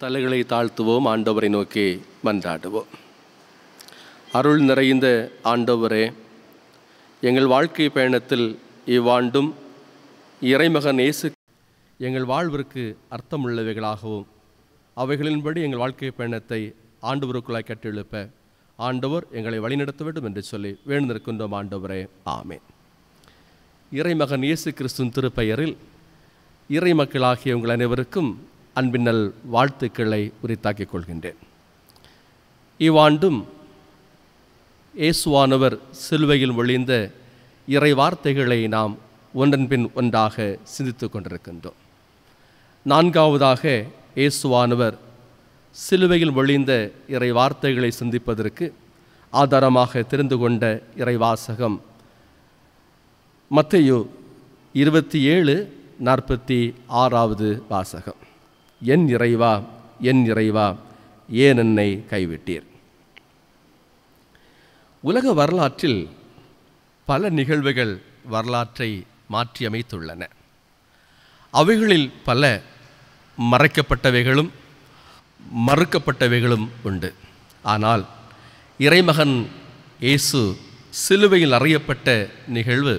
தலைகளை தாழ்த்துவோம், ஆண்டவரை நோக்கி மன்றாடுவோம். அருள் நிறைந்த ஆண்டவரே, எங்கள் வாழ்க்கை பயணத்தில் இவ்வாண்டும் இறைமகன் இயேசு எங்கள் வாழ்விற்கு அர்த்தமுள்ளவைகளாகவும் அவைகளின்படி எங்கள் வாழ்க்கை பயணத்தை ஆண்டவருக்குள்ளாய் கட்டெழுப்ப ஆண்டவர் எங்களை வழிநடத்த வேண்டும் என்று சொல்லி வேண்டுகின்றோம். ஆண்டவரே, ஆமேன். இறைமகன் இயேசு கிறிஸ்துவின் திருப்பெயரில் இறை மக்களாகிய உங்கள் அனைவருக்கும் அன்பின்னல் வாழ்த்துக்களை உரித்தாக்கிக் கொள்கின்றேன். இவ்வாண்டும் இயேசுவானவர் சிலுவையில் ஒளிந்த இறை வார்த்தைகளை நாம் ஒன்றன் பின் ஒன்றாக சிந்தித்து கொண்டிருக்கின்றோம். நான்காவதாக இயேசுவானவர் சிலுவையில் ஒளிந்த இறை வார்த்தைகளை சிந்திப்பதற்கு ஆதாரமாக தெரிந்து கொண்ட இறைவாசகம் மத்தேயு 27:46 வாசகம். என் இறைவா, என் இறைவா, ஏன் என்னை கைவிட்டீர்? உலக வரலாற்றில் பல நிகழ்வுகள் வரலாற்றை மாற்றியமைத்துள்ளன. அவைகளில் பல மறைக்கப்பட்டவைகளும் மறுக்கப்பட்டவைகளும் உண்டு. ஆனால் இறைமகன் இயேசு சிலுவையில் அறையப்பட்ட நிகழ்வு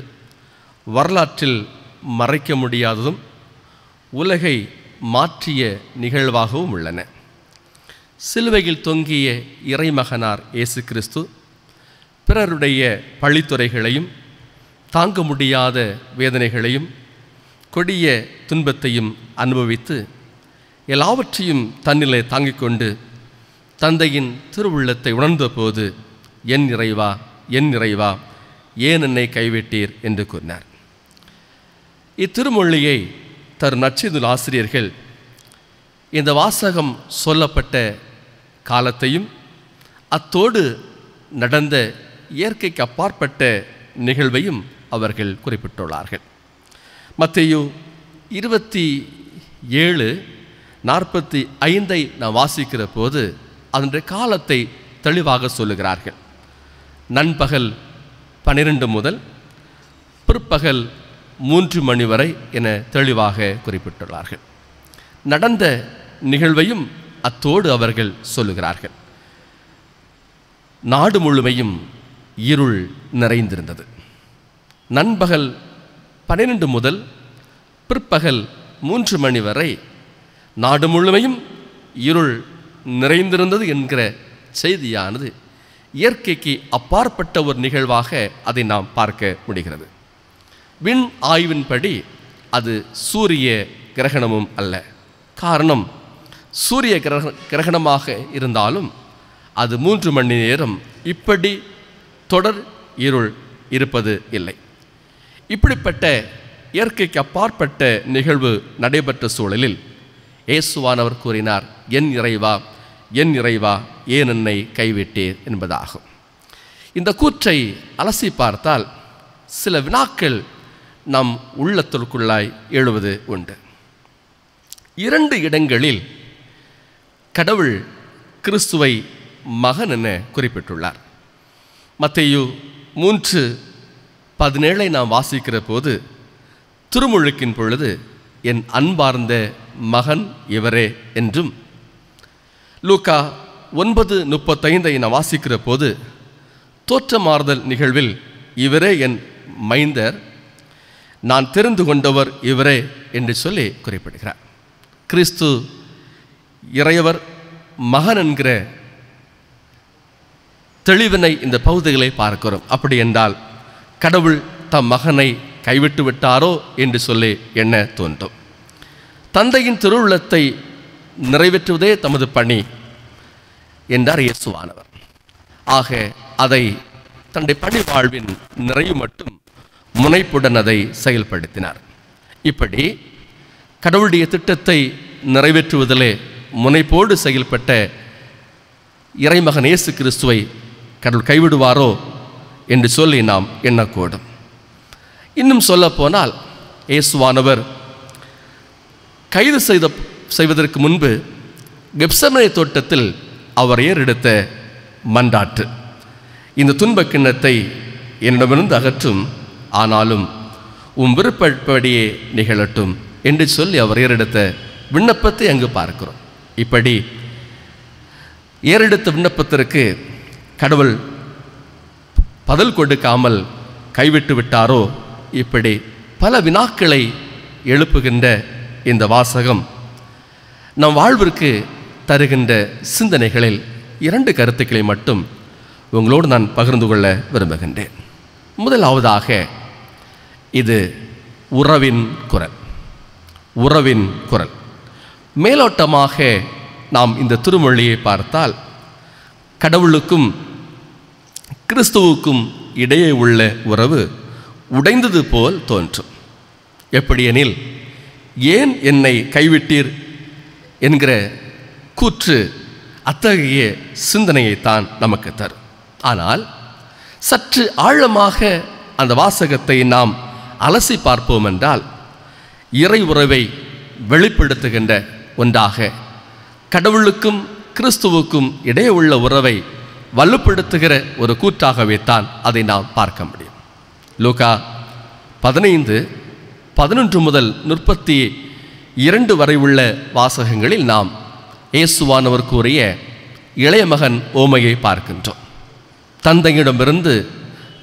வரலாற்றில் மறைக்க முடியாததும் உலகை மாற்றிய நிகழ்வாகவும் உள்ளன. சிலுவையில் தொங்கிய இறைமகனார் இயேசு கிறிஸ்து பிறருடைய பழித்துரைகளையும் தாங்க முடியாத வேதனைகளையும் கொடிய துன்பத்தையும் அனுபவித்து எல்லாவற்றையும் தன்னிலே தாங்கிக் கொண்டு தந்தையின் திருவுள்ளத்தை உணர்ந்தபோது என் இறைவா, என் இறைவா, ஏன் என்னை கைவிட்டீர் என்று கூறினார். இத்திருமொழியை தரும் நற்செய்தி ஆசிரியர்கள் இந்த வாசகம் சொல்லப்பட்ட காலத்தையும் அத்தோடு நடந்த இயற்கைக்கு அப்பாற்பட்ட நிகழ்வையும் அவர்கள் குறிப்பிட்டுள்ளார்கள். மத்தேயு 27:45 நாம் வாசிக்கிற போது அதனுடைய காலத்தை தெளிவாக சொல்லுகிறார்கள். நண்பகல் 12 முதல் பிற்பகல் 3 மணி வரை என தெளிவாக குறிப்பிட்டுள்ளார்கள். நடந்த நிகழ்வையும் அத்தோடு அவர்கள் சொல்லுகிறார்கள். நாடு முழுமையும் இருள் நிறைந்திருந்தது. நண்பகல் 12 முதல் பிற்பகல் 3 மணி வரை நாடு முழுமையும் இருள் நிறைந்திருந்தது என்கிற செய்தியானது இயற்கைக்கு அப்பாற்பட்ட ஒரு நிகழ்வாக அதை நாம் பார்க்க முடிகிறது. விண் ஆய்வின்படி அது சூரிய கிரகணமும் அல்ல. காரணம், சூரிய கிரகணமாக இருந்தாலும் அது 3 மணி நேரம் இப்படி தொடர் இருள் இருப்பது இல்லை. இப்படிப்பட்ட இயற்கைக்கு அப்பாற்பட்ட நிகழ்வு நடைபெற்ற சூழலில் இயேசுவானவர் கூறினார், என் இறைவா, என் இறைவா, ஏன் என்னை கைவிட்டீர் என்பதாகும். இந்த கூற்றை அலசி பார்த்தால் சில வினாக்கள் நம் உள்ளத்திற்குள்ளாய் எழுவது உண்டு. 2 இடங்களில் கடவுள் கிறிஸ்துவை மகன் என குறிப்பிட்டுள்ளார். மத்தேயு 3:17 நாம் வாசிக்கிற போது திருமுழுக்கின் பொழுது என் அன்பார்ந்த மகன் இவரே என்றும், லூக்கா 9:35 நாம் வாசிக்கிற போது தோற்றமாறுதல் நிகழ்வில் இவரே என் மைந்தர், நான் தெரிந்து கொண்டவர் இவரே என்று சொல்லி குறிப்பிடுகிறார். கிறிஸ்து இறையவர் மகன் என்கிற தெளிவினை இந்த பகுதிகளை பார்க்கிறோம். அப்படி என்றால் கடவுள் தம் மகனை கைவிட்டு விட்டாரோ என்று சொல்லி எண்ண தோன்றும். தந்தையின் திருவுள்ளத்தை நிறைவேற்றுவதே தமது பணி என்றார் இயேசுவானவர். ஆக அதை தன்னுடைய பணி வாழ்வின் நிறைவு மட்டும் முனைப்புடன் அதை செயல்படுத்தினார். இப்படி கடவுளுடைய திட்டத்தை நிறைவேற்றுவதிலே முனைப்போடு செயல்பட்ட இறைமகன் இயேசு கிறிஸ்துவை கடவுள் கைவிடுவாரோ என்று சொல்லி நாம் எண்ணக்கூடும். இன்னும் சொல்ல போனால் இயேசுவானவர் கைது செய்வதற்கு முன்பு கெத்செமனே தோட்டத்தில் அவர் ஏறெடுத்த மன்றாட்டு, இந்த துன்பக் கிண்ணத்தை என்னிடமிருந்து அகற்றும், ஆனாலும் உம் விருப்பப்படியே நிகழட்டும் என்று சொல்லி அவர் ஏறெடுத்த விண்ணப்பத்தை அங்கு பார்க்கிறோம். இப்படி ஏறெடுத்த விண்ணப்பத்திற்கு கடவுள் பதில் கொடுக்காமல் கைவிட்டு விட்டாரோ? இப்படி பல வினாக்களை எழுப்புகின்ற இந்த வாசகம் நம் வாழ்விற்கு தருகின்ற சிந்தனைகளில் 2 கருத்துக்களை மட்டும் உங்களோடு நான் பகிர்ந்து கொள்ள விரும்புகின்றேன். முதலாவதாக, இது உறவின் குரல். உறவின் குரல். மேலோட்டமாக நாம் இந்த திருமொழியை பார்த்தால் கடவுளுக்கும் கிறிஸ்துவுக்கும் இடையே உள்ள உறவு உடைந்தது போல் தோன்றும். எப்படியெனில், ஏன் என்னை கைவிட்டீர் என்கிற கூற்று அத்தகைய சிந்தனையைத்தான் நமக்கு தரும். ஆனால் சற்று ஆழமாக அந்த வாசகத்தை நாம் அலசி பார்ப்போம் என்றால், இறை உறவை வெளிப்படுத்துகின்ற ஒன்றாக, கடவுளுக்கும் கிறிஸ்துவுக்கும் இடையே உள்ள உறவை வலுப்படுத்துகிற ஒரு கூற்றாகவே தான் அதை நாம் பார்க்க முடியும். லூக்கா 15:11 முதல் 32 வரை உள்ள வாசகங்களில் நாம் இயேசுவானவர் கூறிய இளைய மகன் ஓமையை பார்க்கின்றோம். தந்தையிடமிருந்து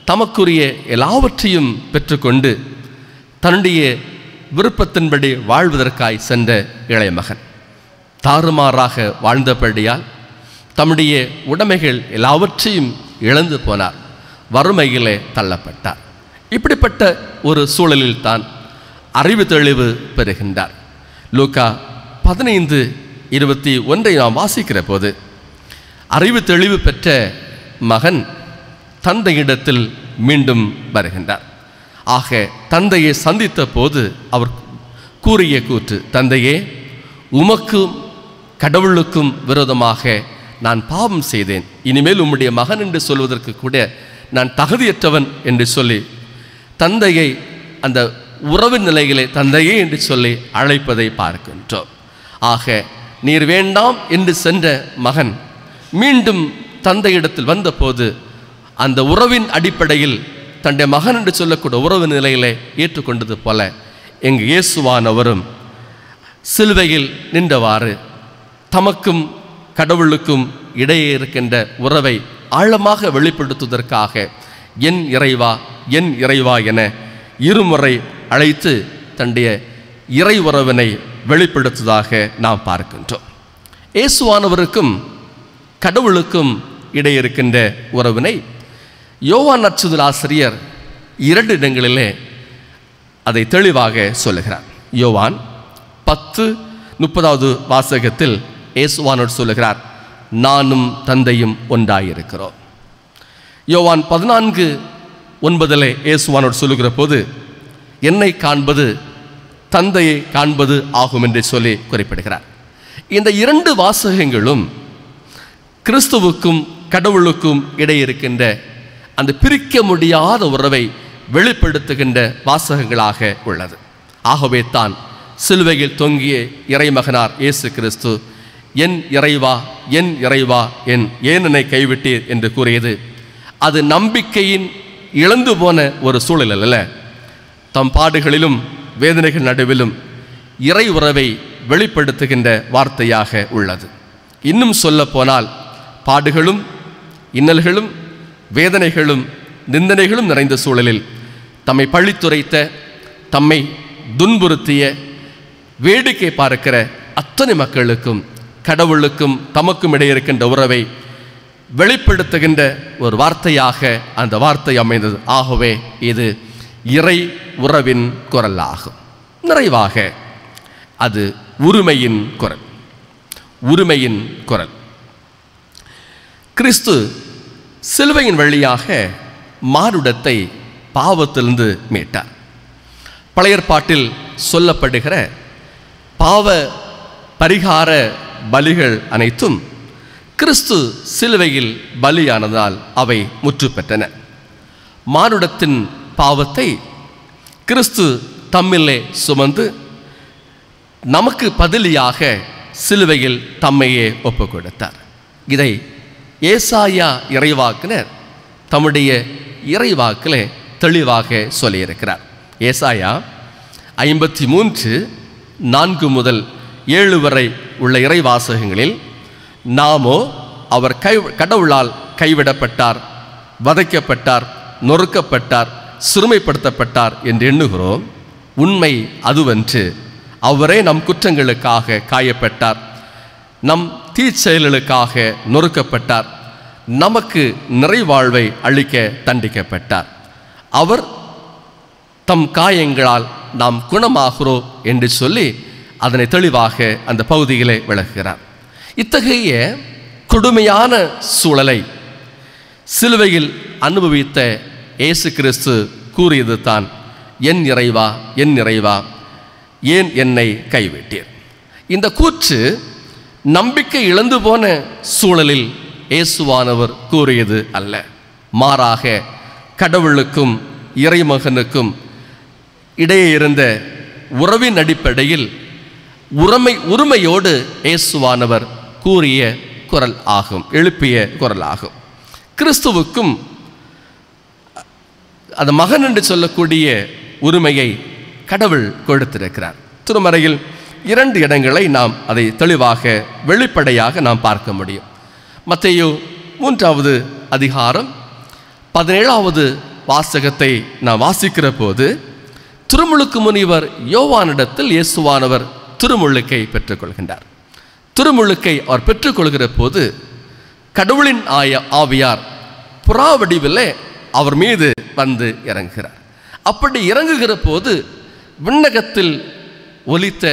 தமக்குரிய எல்லாவற்றையும் பெற்றுக்கொண்டு தன்னுடைய விருப்பத்தின்படி வாழ்வதற்காய் சென்ற இளைய மகன் தாறுமாறாக வாழ்ந்தபடியால் தம்முடைய உடைமைகள் எல்லாவற்றையும் இழந்து போனார். வறுமையிலே தள்ளப்பட்டார். இப்படிப்பட்ட ஒரு சூழலில் தான் அறிவு தெளிவு பெறுகின்றார். லூக்கா 15:21 நாம் வாசிக்கிற போது, அறிவு தெளிவு பெற்ற மகன் தந்தையிடத்தில் மீண்டும் வருகின்றார். ஆக தந்தையை சந்தித்த போது அவர் கூறிய கூற்று, தந்தையே, உமக்கும் கடவுளுக்கும் விரோதமாக நான் பாவம் செய்தேன். இனிமேல் உம்முடைய மகன் என்று சொல்வதற்கு கூட நான் தகுதியற்றவன் என்று சொல்லி தந்தையை அந்த உறவு நிலையிலே தந்தையே என்று சொல்லி அழைப்பதை பார்க்கின்றோம். ஆக நீர் வேண்டாம் என்று சென்ற மகன் மீண்டும் தந்தையிடத்தில் வந்தபோது அந்த உறவின் அடிப்படையில் தன்னுடைய மகன் என்று சொல்லக்கூடிய உறவு நிலையிலே ஏற்றுக்கொண்டது போல எங்கள் இயேசுவானவரும் சிலுவையில் நின்றவாறு தமக்கும் கடவுளுக்கும் இடையே இருக்கின்ற உறவை ஆழமாக வெளிப்படுத்துவதற்காக என் இறைவா என் இறைவா என இருமுறை அழைத்து தன்னுடைய இறை உறவினை வெளிப்படுத்துவதாக நாம் பார்க்கின்றோம். இயேசுவானவருக்கும் கடவுளுக்கும் இடையே இருக்கின்ற உறவினை யோவான் நற்செய்தியாசிரியர் 2 இடங்களிலே அதை தெளிவாக சொல்லுகிறார். யோவான் 10:30 வாசகத்தில் இயேசுவானவர் சொல்லுகிறார், நானும் தந்தையும் ஒன்றாயிருக்கிறோம். யோவான் 14:9 இயேசுவானவர் சொல்லுகிற போது, என்னை காண்பது தந்தையை காண்பது ஆகும் என்று சொல்லி குறிப்பிடுகிறார். இந்த 2 வாசகங்களும் கிறிஸ்துவுக்கும் கடவுளுக்கும் இடையே இருக்கின்ற அந்த பிரிக்க முடியாத உறவை வெளிப்படுத்துகின்ற வாசகங்களாக உள்ளது. ஆகவே தான் சிலுவையில் தொங்கிய இறைமகனார் இயேசு கிறிஸ்து என் இறைவா என் இறைவா ஏன் என்னை கைவிட்டீர் என்று கூறியது அது நம்பிக்கையின் இழந்து போன ஒரு சூழல் அல்ல. தம் பாடுகளிலும் வேதனைகள் நடுவிலும் இறை உறவை வெளிப்படுத்துகின்ற வார்த்தையாக உள்ளது. இன்னும் சொல்ல போனால் பாடுகளும் இன்னல்களும் வேதனைகளும் நிந்தனைகளும் நிறைந்த சூழலில் தம்மை பழித்துரைத்த, தம்மை துன்புறுத்திய, வேடிக்கை பார்க்கிற அத்தனை மக்களுக்கும் கடவுளுக்கும் தமக்கும் இடையே இருக்கின்ற உறவை வெளிப்படுத்துகின்ற ஒரு வார்த்தையாக அந்த வார்த்தை அமைந்தது. ஆகவே இது இறை உறவின் குரல் ஆகும். நிறைவாக அது உரிமையின் குரல். உரிமையின் குரல். கிறிஸ்து சிலுவையின் வழியாக மானுடத்தை பாவத்திலிருந்து மீட்டார். பழைய ஏற்பாட்டில் சொல்லப்படுகிற பாவ பரிகார பலிகள் அனைத்தும் கிறிஸ்து சிலுவையில் பலியானதால் அவை முற்று பெற்றன. மானுடத்தின் பாவத்தை கிறிஸ்து தம்மிலே சுமந்து நமக்கு பதிலியாக சிலுவையில் தம்மையே ஒப்புக் கொடுத்தார். இதை ஏசாயா இறைவாக்கினர் தம்முடைய இறைவாக்கிலே தெளிவாக சொல்லியிருக்கிறார். ஏசாயா 53:4 முதல் 7 வரை உள்ள இறைவாசகங்களில் நாமோ அவர் கடவுளால் கைவிடப்பட்டார், வதைக்கப்பட்டார், நொறுக்கப்பட்டார், சிறுமைப்படுத்தப்பட்டார் என்று எண்ணுகிறோம். உண்மை அதுவன்று. அவரே நம் குற்றங்களுக்காக காயப்பட்டார், நம் தீச்செயல்களுக்காக நொறுக்கப்பட்டார், நமக்கு நிறைவாழ்வை அளிக்க தண்டிக்கப்பட்டார். அவர் தம் காயங்களால் நாம் குணமாகிறோம் என்று சொல்லி அதனை தெளிவாக அந்த பகுதியிலே விளக்குகிறார். இத்தகைய கொடுமையான சூழலை சிலுவையில் அனுபவித்த இயேசு கிறிஸ்து கூறியது தான், என் இறைவா, என் இறைவா, ஏன் என்னை கைவிட்டீர். இந்த கூற்று நம்பிக்கை இழந்து போன சூழலில் இயேசுவானவர் கூறியது அல்ல. மாறாக கடவுளுக்கும் இறைமகனுக்கும் இடையே இருந்த உறவின் அடிப்படையில் உரிமையோடு இயேசுவானவர் கூறிய குரல் ஆகும், எழுப்பிய குரல் ஆகும். கிறிஸ்துவுக்கும் அந்த மகன் என்று சொல்லக்கூடிய உரிமையை கடவுள் கொடுத்திருக்கிறார். திருமறையில் 2 இடங்களை நாம் அதை தெளிவாக வெளிப்படையாக நாம் பார்க்க முடியும். மத்தேயு 3வது அதிகாரம் 17வது வாசகத்தை நாம் வாசிக்கிற போது, திருமுழுக்கு முனிவர் யோவானிடத்தில் இயேசுவானவர் திருமுழுக்கை பெற்றுக்கொள்கின்றார். திருமுழுக்கை அவர் பெற்றுக்கொள்கிற போது கடவுளின் ஆவியார் புறா வடிவிலே அவர் மீது வந்து இறங்குகிறார். அப்படி இறங்குகிற போது விண்ணகத்தில் ஒலித்த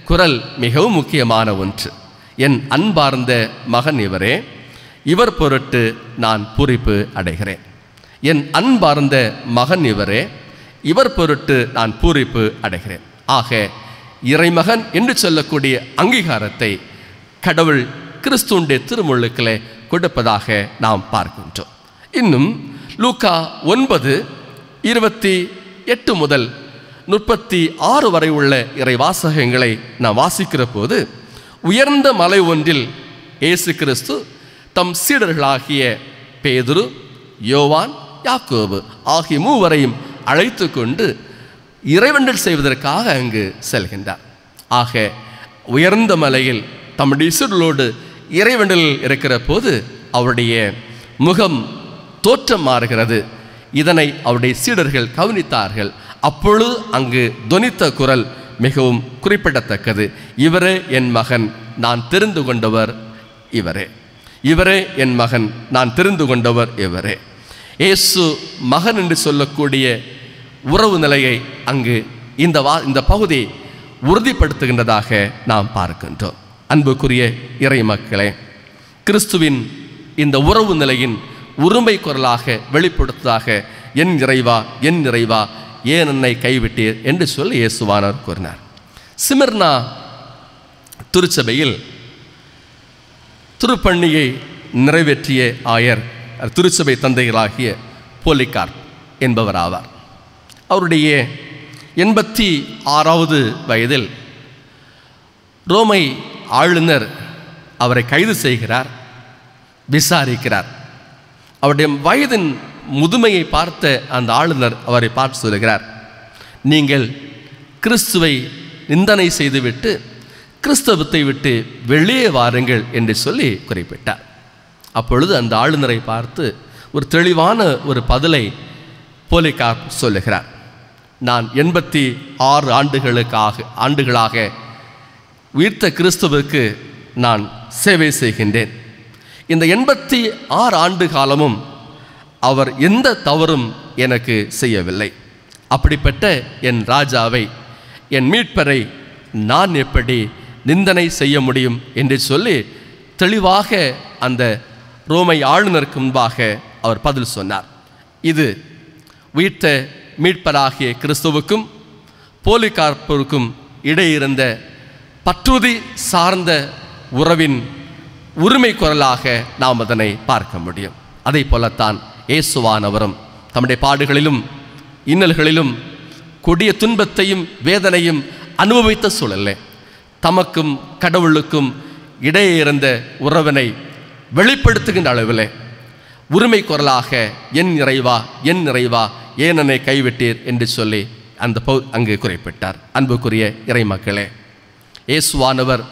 குரல் மிகவும் முக்கியமான ஒன்று. என் அன்பார்ந்த மகன் இவரே, இவர் பொருட்டு நான் பூரிப்பு அடைகிறேன். என் அன்பார்ந்த மகன் இவரே, இவர் பொருட்டு நான் பூரிப்பு அடைகிறேன். ஆக இறைமகன் என்று சொல்லக்கூடிய அங்கீகாரத்தை கடவுள் கிறிஸ்துவுடைய திருமுழுக்கிலே கொடுப்பதாக நாம் பார்க்கின்றோம். இன்னும் லூக்கா 9:28 முதல் 36 வரை உள்ள இறை வாசகங்களை நாம் வாசிக்கிற போது, உயர்ந்த மலை ஒன்றில் இயேசு கிறிஸ்து தம் சீடர்களாகிய பேதுரு, யோவான், யாக்கோபு ஆகிய 3 வரையும் அழைத்து கொண்டு இறைவண்டல் செய்வதற்காக அங்கு செல்கின்றார். ஆக உயர்ந்த மலையில் தம்முடைய சீடர்களோடு இறைவண்டலில் இருக்கிற போது அவருடைய முகம் தோற்றம் மாறுகிறது. இதனை அவருடைய சீடர்கள் கவனித்தார்கள். அப்பொழுது அங்கு தொனித்த குரல் மிகவும் குறிப்பிடத்தக்கது. இவரே என் மகன், நான் தெரிந்து கொண்டவர் இவரே. இவரே என் மகன், நான் தெரிந்து கொண்டவர் இவரே. இயேசு மகன் என்று சொல்லக்கூடிய உறவு நிலையை அங்கு இந்த பகுதி உறுதிப்படுத்துகின்றதாக நாம் பார்க்கின்றோம். அன்புக்குரிய இறை மக்களே, கிறிஸ்துவின் இந்த உறவு நிலையின் உரிமை குரலாக வெளிப்படுத்ததாக, என் இறைவா, என் இறைவா, ஏன் என்னை கைவிட்டீர் என்று சொல்லி இயேசுவானவர் கூறினார். சிமிர்னா திருச்சபையில் திருப்பணியை நிறைவேற்றிய ஆயர் திருச்சபை தந்தைகளாகிய போலிகார்ப் என்பவர் ஆவார். அவருடைய 86வது வயதில் ரோமை ஆளுநர் அவரை கைது செய்கிறார், விசாரிக்கிறார். அவருடைய வயதின் முதுமையை பார்த்த அந்த ஆளுநர் அவரை பார்த்து சொல்கிறார், நீங்கள் கிறிஸ்துவை நிந்தனை செய்துவிட்டு கிறிஸ்தவத்தை விட்டு வெளியே வாருங்கள் என்று சொல்லி குறிப்பிட்டார். அப்பொழுது அந்த ஆளுநரை பார்த்து ஒரு தெளிவான ஒரு பதிலை போலிகார்ப் சொல்லுகிறார். நான் 86 ஆண்டுகளாக உயிர்த்த கிறிஸ்துவுக்கு நான் சேவை செய்கின்றேன். இந்த 86 ஆண்டு காலமும் அவர் எந்த தவறும் எனக்கு செய்யவில்லை. அப்படிப்பட்ட என் ராஜாவை, என் மீட்பரை நான் எப்படி நிந்தனை செய்ய முடியும் என்று சொல்லி தெளிவாக அந்த ரோமை ஆளுநருக்கு முன்பாக அவர் பதில் சொன்னார். இது உயிர்த்த மீட்பராகிய கிறிஸ்துவுக்கும் போலிகார்ப்பிற்கும் இடையிருந்த பற்றுதி சார்ந்த உறவின் உரிமை குரலாக நாம் அதனை பார்க்க முடியும். அதை போலத்தான் இயேசுவானவரும் தம்முடைய பாடுகளிலும் இன்னல்களிலும் கொடிய துன்பத்தையும் வேதனையும் அனுபவித்த சூழலே தமக்கும் கடவுளுக்கும் இடையே இருந்த உறவினை வெளிப்படுத்துகின்ற அளவில் உரிமை குரலாக, என் இறைவா, என் இறைவா, ஏன் என்னை கைவிட்டீர் என்று சொல்லி அங்கு குறிப்பிட்டார். அன்புக்குரிய இறை மக்களே, இயேசுவானவர்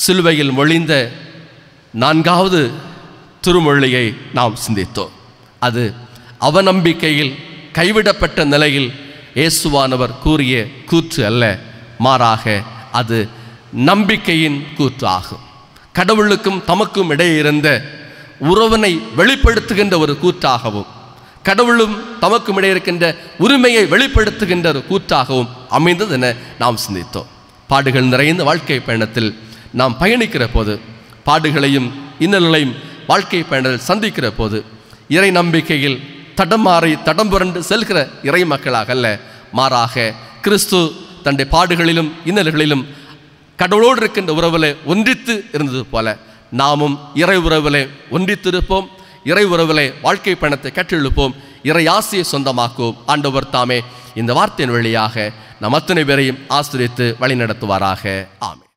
சிலுவையில் மொழிந்த 4வது திருமொழியை நாம் சிந்தித்தோம். அது அவநம்பிக்கையில் கைவிடப்பட்ட நிலையில் இயேசுவானவர் கூறிய கூற்று அல்ல, மாறாக அது நம்பிக்கையின் கூற்று ஆகும். கடவுளுக்கும் தமக்கும் இடையே இருந்த உறவினை வெளிப்படுத்துகின்ற ஒரு கூற்றாகவும், கடவுளும் தமக்கும் இடையே இருக்கின்ற உரிமையை வெளிப்படுத்துகின்ற ஒரு கூற்றாகவும் அமைந்தது என நாம் சிந்தித்தோம். பாடுகள் நிறைந்த வாழ்க்கை பயணத்தில் நாம் பயணிக்கிற போது, பாடுகளையும் இன்னல்களையும் வாழ்க்கை பயணத்தில் சந்திக்கிற போது, இறை நம்பிக்கையில் தடமாறி தடம் புரண்டு செல்கிற இறை மக்களாக அல்ல, மாறாக கிறிஸ்து தன்னுடைய பாடுகளிலும் இன்னல்களிலும் கடவுளோடு இருக்கின்ற உறவில் ஒன்றித்து இருந்தது போல நாமும் இறை உறவில் ஒன்றித்திருப்போம். இறை உறவில் வாழ்க்கை பயணத்தை கற்றெழுப்போம். இறை ஆசையை சொந்தமாக்குவோம். ஆண்டவர் தாமே இந்த வார்த்தையின் வழியாக நம் அத்தனை பேரையும் ஆசிரியத்து வழி நடத்துவாராக. ஆமென்.